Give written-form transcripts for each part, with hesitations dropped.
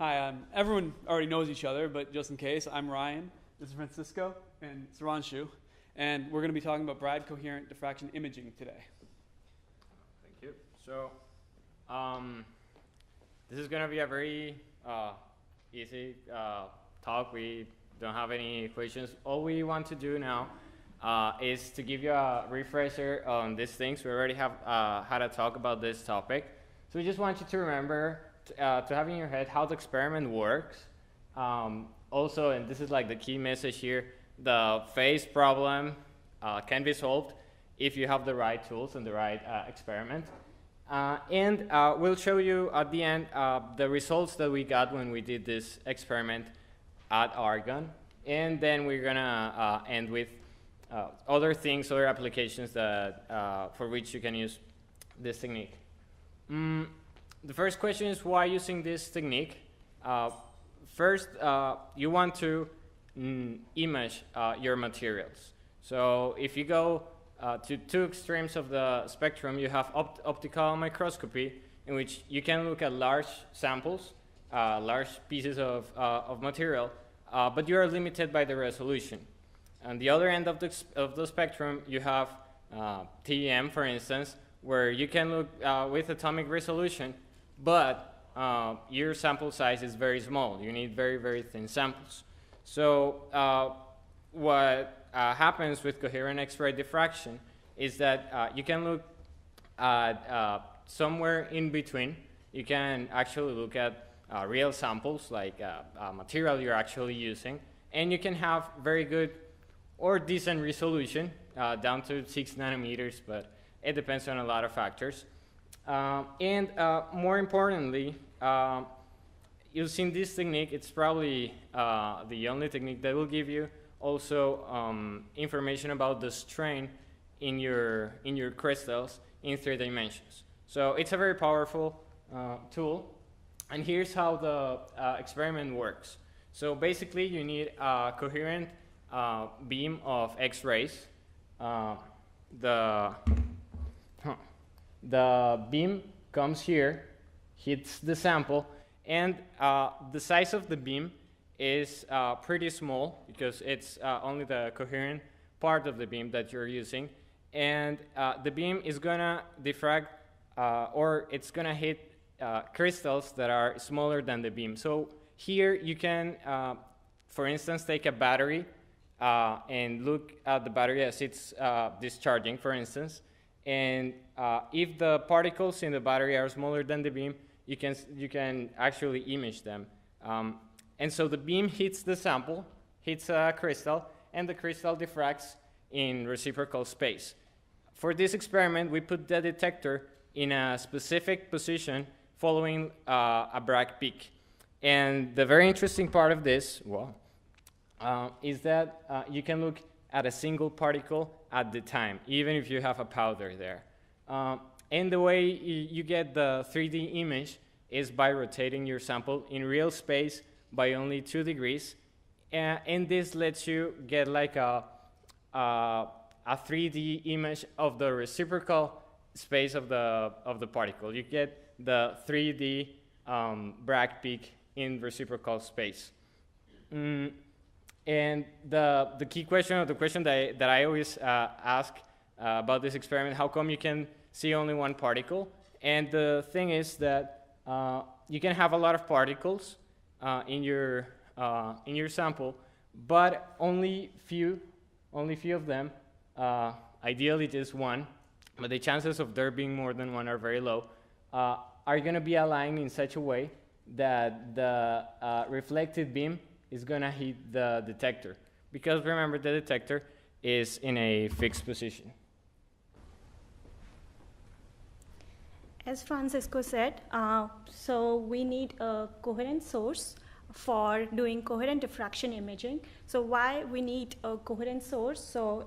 Hi, everyone already knows each other, but just in case, I'm Ryan, this is Francisco, and Suranshu, and we're going to be talking about Bragg coherent diffraction imaging today. Thank you. So, this is going to be a very easy talk. We don't have any questions. All we want to do now is to give you a refresher on these things. We already have had a talk about this topic. So we just want you to remember to have in your head how the experiment works. Also, and this is like the key message here, the phase problem can be solved if you have the right tools and the right experiment. And we'll show you at the end the results that we got when we did this experiment at Argonne. And then we're going to end with other things, other applications that, for which you can use this technique. The first question is why using this technique? First, you want to image your materials. So if you go to two extremes of the spectrum, you have optical microscopy, in which you can look at large samples, large pieces of material, but you are limited by the resolution. On the other end of the spectrum, you have TEM, for instance, where you can look with atomic resolution, but your sample size is very small. You need very, very thin samples. So what happens with coherent X-ray diffraction is that you can look at somewhere in between. You can actually look at real samples, like material you're actually using, and you can have very good or decent resolution, down to 6 nanometers, but it depends on a lot of factors. And more importantly, using this technique, it's probably the only technique that will give you also information about the strain in your crystals in 3 dimensions. So it's a very powerful tool. And here's how the experiment works. So basically, you need a coherent beam of X-rays. The beam comes here, hits the sample, and the size of the beam is pretty small because it's only the coherent part of the beam that you're using. And the beam is going to diffract, or it's going to hit crystals that are smaller than the beam. So here you can, for instance, take a battery and look at the battery as it's discharging, for instance. And if the particles in the battery are smaller than the beam, you can actually image them. And so the beam hits the sample, hits a crystal, and the crystal diffracts in reciprocal space. For this experiment, we put the detector in a specific position following a Bragg peak. And the very interesting part of this, is that you can look at a single particle at the time, even if you have a powder there. And the way you get the 3D image is by rotating your sample in real space by only 2 degrees. And this lets you get like a 3D image of the reciprocal space of the particle. You get the 3D Bragg peak in reciprocal space. And the key question, or the question that I always ask about this experiment, how come you can see only one particle? And the thing is that you can have a lot of particles in your sample, but only few of them, ideally just one, but the chances of there being more than one are very low, are going to be aligned in such a way that the reflected beam is going to hit the detector. Because remember, the detector is in a fixed position. As Francisco said, so we need a coherent source for doing coherent diffraction imaging. So why we need a coherent source? So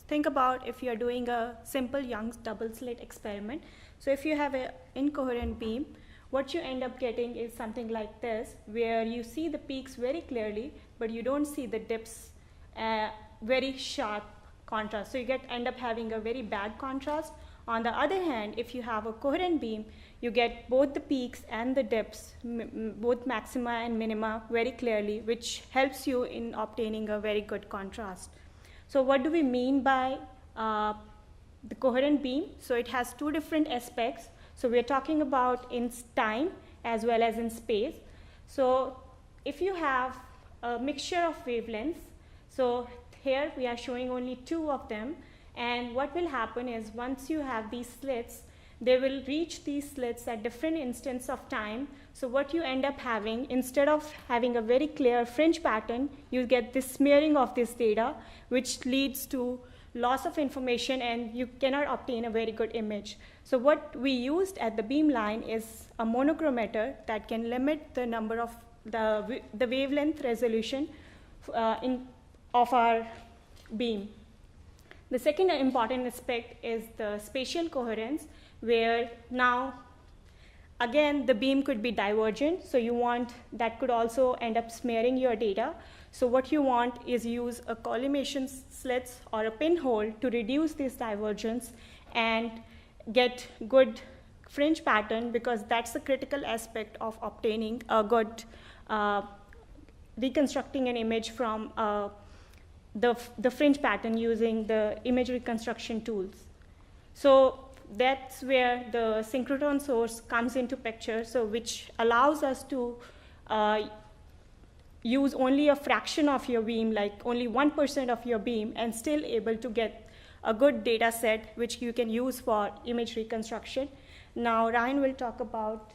think about if you're doing a simple Young's double slit experiment. So if you have an incoherent beam, what you end up getting is something like this, where you see the peaks very clearly, but you don't see the dips, very sharp contrast. So you end up having a very bad contrast. On the other hand, if you have a coherent beam, you get both the peaks and the dips, both maxima and minima very clearly, which helps you in obtaining a very good contrast. So what do we mean by the coherent beam? So it has two different aspects. So we're talking about in time as well as in space. So if you have a mixture of wavelengths, so here we are showing only two of them, and what will happen is once you have these slits, they will reach these slits at different instants of time. So what you end up having, instead of having a very clear fringe pattern, you get this smearing of this data, which leads to loss of information, and you cannot obtain a very good image. So what we used at the beamline is a monochromator that can limit the number of the wavelength resolution of our beam. The second important aspect is the spatial coherence, where now again the beam could be divergent, so you want that could also end up smearing your data. So what you want is use a collimation slits or a pinhole to reduce this divergence and get good fringe pattern, because that's the critical aspect of obtaining a good reconstructing an image from the fringe pattern using the image reconstruction tools. So that's where the synchrotron source comes into picture, so which allows us to use only a fraction of your beam, like only 1% of your beam, and still able to get a good data set which you can use for image reconstruction. Now Ryan will talk about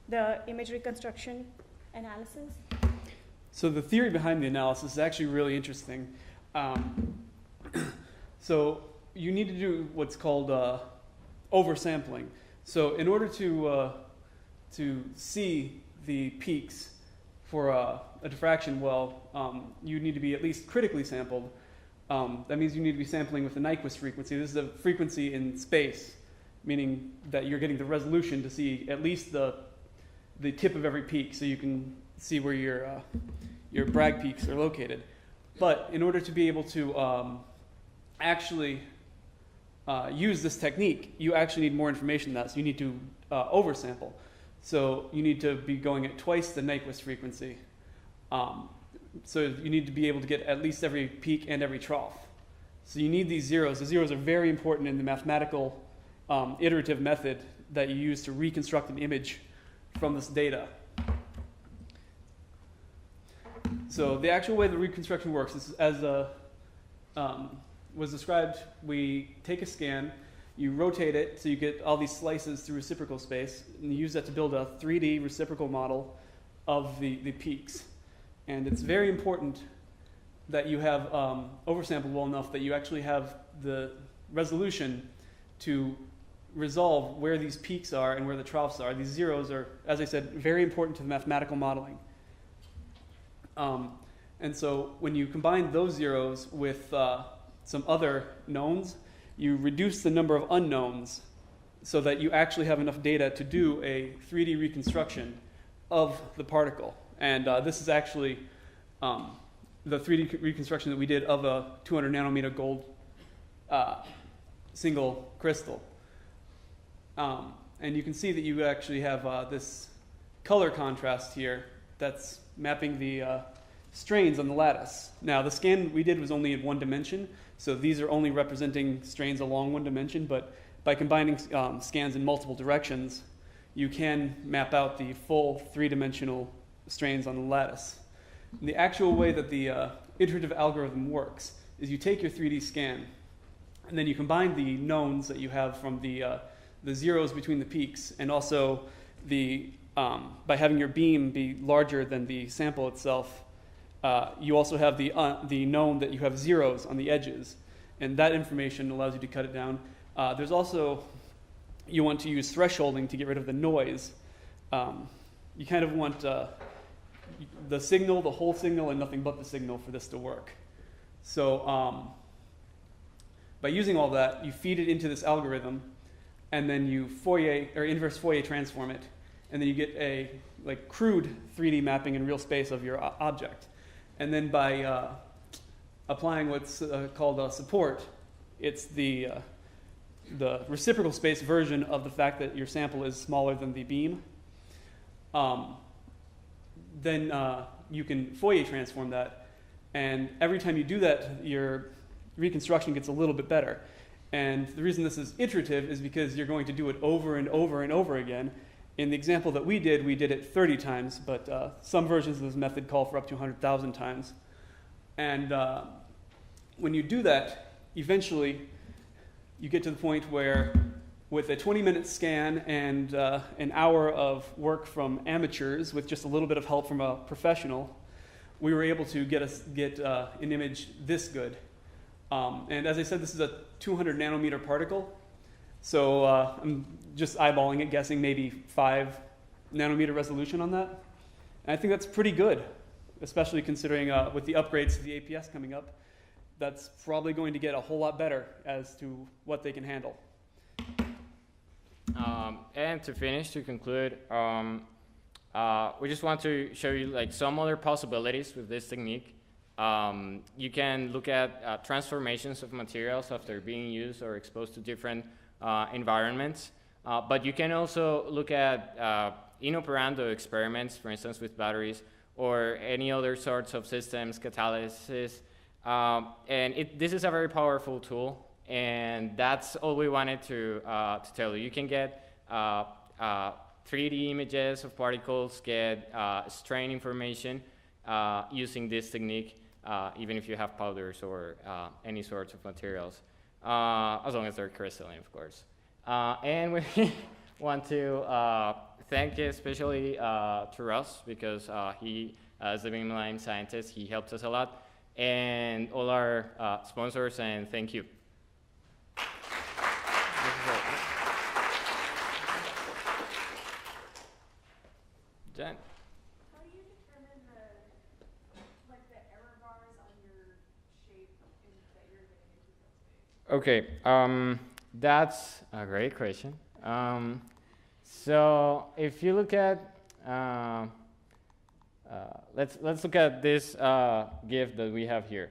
the image reconstruction analysis. So the theory behind the analysis is actually really interesting. So you need to do what's called oversampling. So in order to see the peaks for a diffraction well, you need to be at least critically sampled. That means you need to be sampling with the Nyquist frequency. This is a frequency in space, meaning that you're getting the resolution to see at least the tip of every peak, so you can see where your Bragg peaks are located. But in order to be able to actually use this technique, you actually need more information than that. So you need to oversample. So you need to be going at twice the Nyquist frequency. So you need to be able to get at least every peak and every trough. So you need these zeros. The zeros are very important in the mathematical iterative method that you use to reconstruct an image from this data. So the actual way the reconstruction works is as was described. We take a scan, you rotate it so you get all these slices through reciprocal space, and you use that to build a 3D reciprocal model of the peaks. And it's very important that you have oversampled well enough that you actually have the resolution to resolve where these peaks are and where the troughs are. These zeros are, as I said, very important to the mathematical modeling. And so when you combine those zeros with some other knowns, you reduce the number of unknowns so that you actually have enough data to do a 3D reconstruction of the particle. And this is actually the 3D reconstruction that we did of a 200 nanometer gold single crystal. And you can see that you actually have this color contrast here that's mapping the strains on the lattice. Now, the scan we did was only in one dimension, so these are only representing strains along one dimension, but by combining scans in multiple directions, you can map out the full three-dimensional strains on the lattice. And the actual way that the iterative algorithm works is you take your 3D scan, and then you combine the knowns that you have from the zeros between the peaks, and also by having your beam be larger than the sample itself, you also have the known that you have zeros on the edges, and that information allows you to cut it down. There's also, you want to use thresholding to get rid of the noise. You kind of want the signal, the whole signal, and nothing but the signal for this to work. So by using all that, you feed it into this algorithm, and then you Fourier or inverse Fourier transform it, and then you get a crude 3D mapping in real space of your object. And then by applying what's called support, it's the the reciprocal space version of the fact that your sample is smaller than the beam, then you can Fourier transform that. And every time you do that, your reconstruction gets a little bit better. And the reason this is iterative is because you're going to do it over and over and over again. In the example that we did it 30 times, but some versions of this method call for up to 100,000 times. And when you do that, eventually you get to the point where with a 20-minute scan and an hour of work from amateurs with just a little bit of help from a professional, we were able to get an image this good. And as I said, this is a 200 nanometer particle. So I'm just eyeballing it, guessing maybe 5 nanometer resolution on that. And I think that's pretty good, especially considering with the upgrades to the APS coming up, that's probably going to get a whole lot better as to what they can handle. And to finish, to conclude, we just want to show you like some other possibilities with this technique. You can look at transformations of materials after being used or exposed to different environments. But you can also look at in operando experiments, for instance, with batteries or any other sorts of systems, catalysis. And this is a very powerful tool. And that's all we wanted to tell you. You can get 3D images of particles, get strain information using this technique, even if you have powders or any sorts of materials, as long as they're crystalline, of course. And we want to thank especially to Russ, because he, as the beamline scientist, he helped us a lot, and all our sponsors, and thank you. Jen? How do you determine the error bars on your shape that you're getting into field space? Okay, that's a great question. So if you look at, let's look at this GIF that we have here.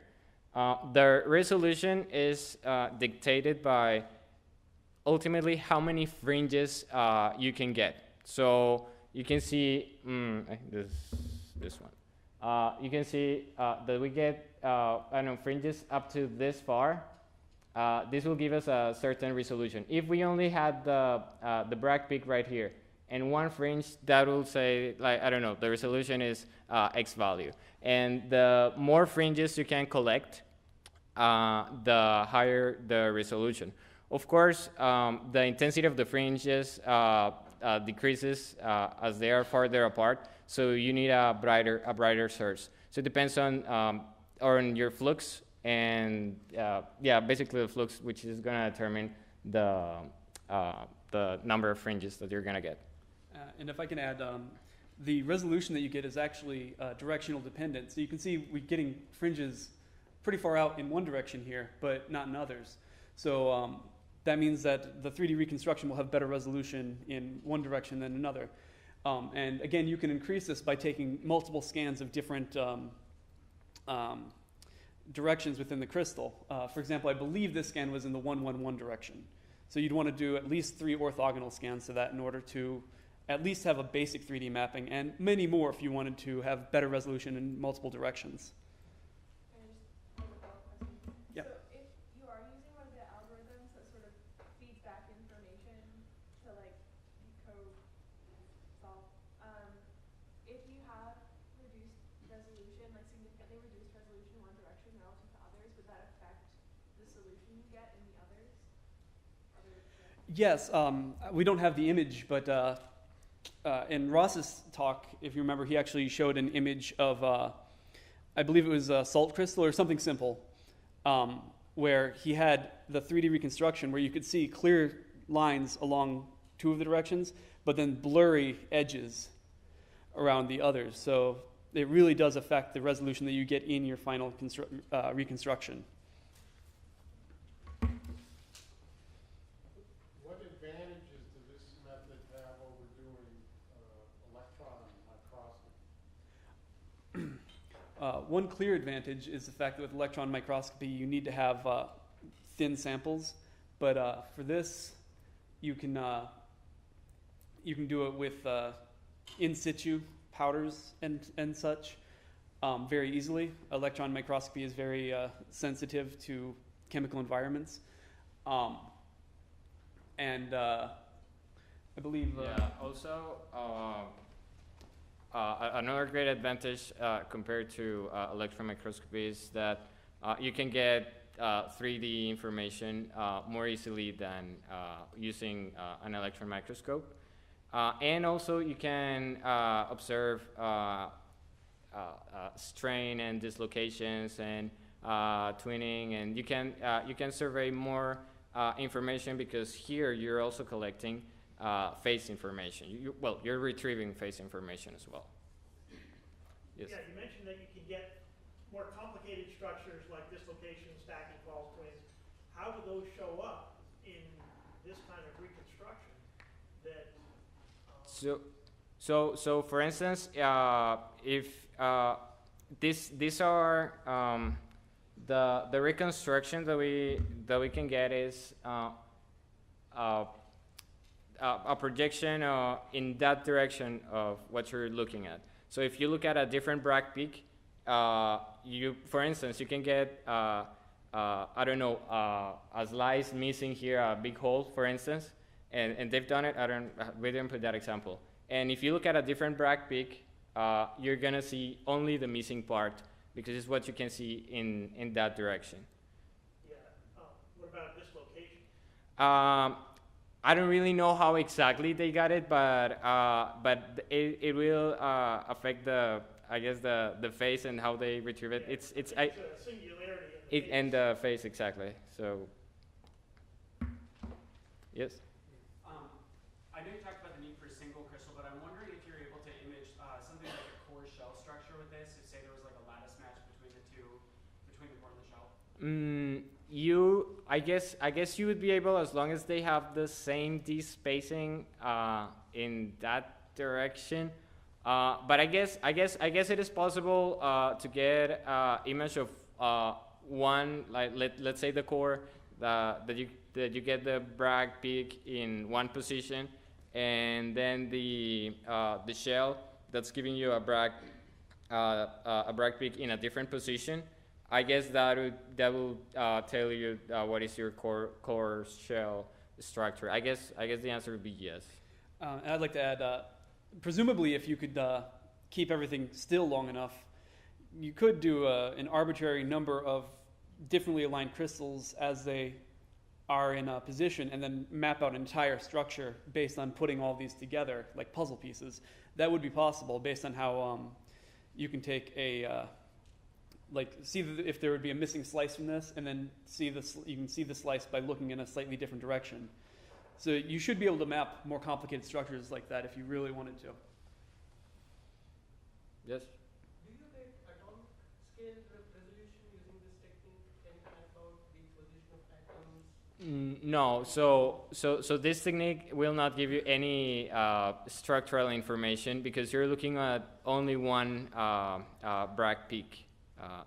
The resolution is dictated by ultimately how many fringes you can get. So you can see this one. You can see that we get I don't know, fringes up to this far. This will give us a certain resolution. If we only had the Bragg peak right here and one fringe, that will say, like, I don't know, the resolution is X value. And the more fringes you can collect, the higher the resolution. Of course, the intensity of the fringes decreases as they are farther apart, so you need a brighter source. So it depends on your flux, and yeah, basically the flux, which is going to determine the number of fringes that you're going to get. And if I can add, the resolution that you get is actually directional dependent. So you can see we're getting fringes pretty far out in one direction here, but not in others. So that means that the 3D reconstruction will have better resolution in one direction than another. And again, you can increase this by taking multiple scans of different directions within the crystal. For example, I believe this scan was in the 111 direction. So you'd want to do at least 3 orthogonal scans to that in order to at least have a basic 3D mapping, and many more if you wanted to have better resolution in multiple directions. Yeah. So if you are using one of the algorithms that sort of feeds back information to like decode, solve, if you have reduced resolution, like significantly reduced resolution in one direction relative to others, would that affect the solution you get in the others? Yes, we don't have the image, but in Ross's talk, if you remember, he actually showed an image of, I believe it was a salt crystal or something simple, where he had the 3D reconstruction where you could see clear lines along 2 of the directions, but then blurry edges around the others. So it really does affect the resolution that you get in your final reconstruction. What advantages does this method have over doing electron microscopy? One clear advantage is the fact that with electron microscopy, you need to have thin samples, But for this, you can do it with in situ powders and such very easily. Electron microscopy is very sensitive to chemical environments, and I believe. Yeah. Also, another great advantage compared to electron microscopy is that you can get 3D information more easily than using an electron microscope. And also you can observe strain and dislocations and twinning, and you can survey more information, because here you're also collecting phase information. You're retrieving phase information as well. Yes. Yeah, you mentioned that you can get more complicated structures like dislocation, stacking, false twins. How do those show up in this kind of reconstruction? That So for instance, if these are the reconstruction that we can get is a projection in that direction of what you're looking at. So if you look at a different Bragg peak, for instance, you can get I don't know, a slice missing here, a big hole, for instance, and they've done it. We didn't put that example. And if you look at a different Bragg peak, you're gonna see only the missing part, because it's what you can see in that direction. Yeah. What about dislocation? I don't really know how exactly they got it, but it will affect I guess the phase and how they retrieve it. Yeah. It's a singularity in the phase. and the phase, exactly. So yes. I know you talked about the need for a single crystal, but I'm wondering if you're able to image something like a core shell structure with this. If say there was like a lattice match between the core and the shell. I guess you would be able, as long as they have the same D spacing in that direction. But I guess it is possible to get image of one, like let's say the core, that you get the Bragg peak in one position, and then the shell that's giving you a Bragg peak in a different position. I guess that will tell you what is your core shell structure. I guess the answer would be yes. And I'd like to add, presumably, if you could keep everything still long enough, you could do an arbitrary number of differently aligned crystals as they are in a position, and then map out an entire structure based on putting all these together like puzzle pieces. That would be possible based on how you can take a see if there would be a missing slice from this, and then you can see the slice by looking in a slightly different direction. So you should be able to map more complicated structures like that if you really wanted to. Yes. Do you get atomic scale resolution using this technique? Can you map out the position of atoms? No. So this technique will not give you any structural information, because you're looking at only one Bragg peak.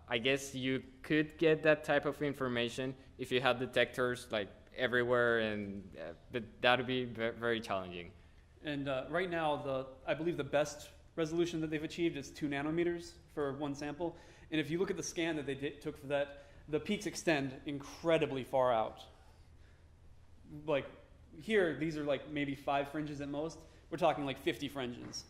I guess you could get that type of information if you had detectors like everywhere, but that would be very challenging. And right now, I believe the best resolution that they've achieved is 2 nanometers for one sample. And if you look at the scan that they took for that, the peaks extend incredibly far out. Like here, these are like maybe 5 fringes at most. We're talking like 50 fringes.